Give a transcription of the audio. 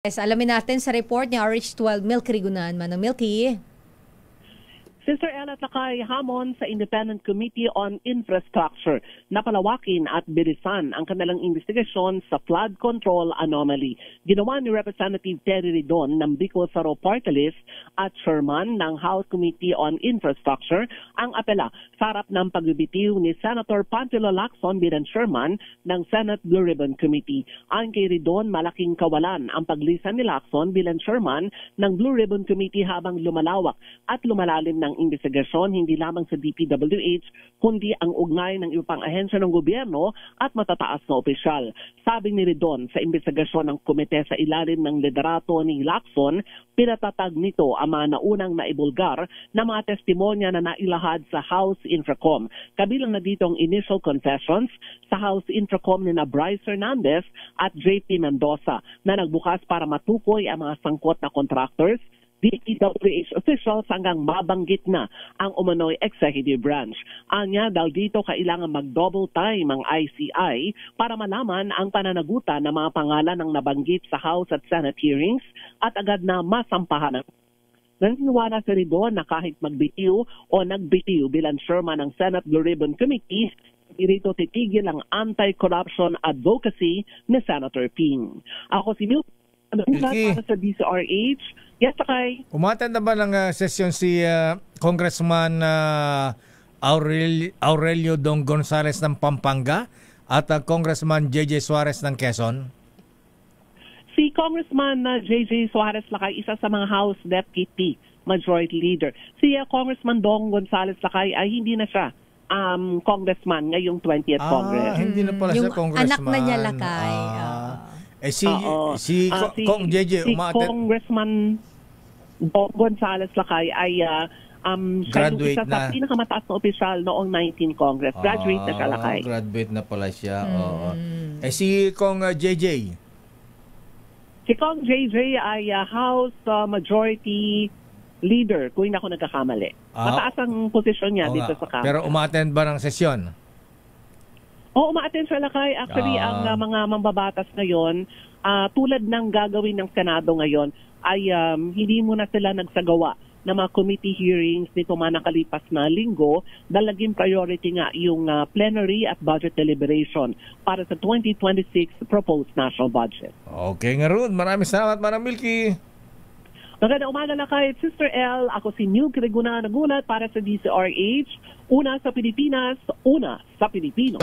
Yes, alamin natin sa report ni RH12 Milky Rigunan. Manang Milky. Sister Ella Takay hamon sa Independent Committee on Infrastructure na palawakin at bilisan ang kanilang investigasyon sa flood control anomaly. Ginawa ni Representative Terry Ridon ng Bicol Saro Party List at Chairman ng House Committee on Infrastructure ang apela sa harap ng pagbibitiw ni Senator Pantilo Lacson bilang Chairman ng Senate Blue Ribbon Committee. Ayon kay Ridon, malaking kawalan ang paglisan ni Lacson bilang Chairman ng Blue Ribbon Committee habang lumalawak at lumalalim ng investigasyon hindi lamang sa DPWH kundi ang ugnay ng iba pang ahensya ng gobyerno at matataas na opisyal. Sabi ni Ridon sa investigasyon ng komite sa ilalim ng liderato ni Lacson, pinatatag nito ang mga naunang naibulgar na mga testimonya na nailahad sa House Infracom. Kabilang na dito ang initial confessions sa House Infracom ni Bryce Hernandez at JP Mendoza na nagbukas para matukoy ang mga sangkot na contractors, DPWH officials hanggang mabanggit na ang umano'y executive branch. Anya, dahil dito kailangan mag-double time ang ICI para malaman ang pananagutan ng mga pangalan ng nabanggit sa House at Senate hearings at agad na masampahan. Naniniwala si Ridon na kahit magbitiw o nagbitiw bilang chairman ng Senate Blue Ribbon Committee, dito titigil ang anti-corruption advocacy ni Senator Ping. Ako si Milky para sa DCRH. Yes, Takay. Umattend na ba ng sesyon si Congressman Aurelio Dong Gonzales ng Pampanga at Congressman JJ Suarez ng Quezon? Si Congressman JJ Suarez Lakay, isa sa mga House Deputy Majority Leader. Si Congressman Dong Gonzales Lakay ay hindi na siya congressman ngayong 20th Congress. Hindi na pala siya congressman. Anak na niya Lakay. Si JJ umattend. Congressman Dong Gonzales Lakay ay graduate isa sa pinakamataas na opisyal noong 19 Congress. Graduate na siya, Lakay. Graduate na pala siya. Si Kong JJ? Si Kong JJ ay House Majority Leader, kung hindi ako nagkakamali. Mataas ang posisyon niya dito sa Kamara. Pero umattend ba ng sesyon? Oo, umaattend siya, Lakay. Actually, ang mga mambabatas ngayon, tulad ng gagawin ng Senado ngayon, ay hindi muna sila nagsagawa ng mga committee hearings nito man nakalipas na linggo dahil naging priority nga yung plenary at budget deliberation para sa 2026 proposed national budget. Okay nga ron. Maraming salamat, Manang Milky. Magandang umaga na kay Sister L. Ako si Milky Rigunan nagulat para sa DCRH. Una sa Pilipinas, una sa Pilipino.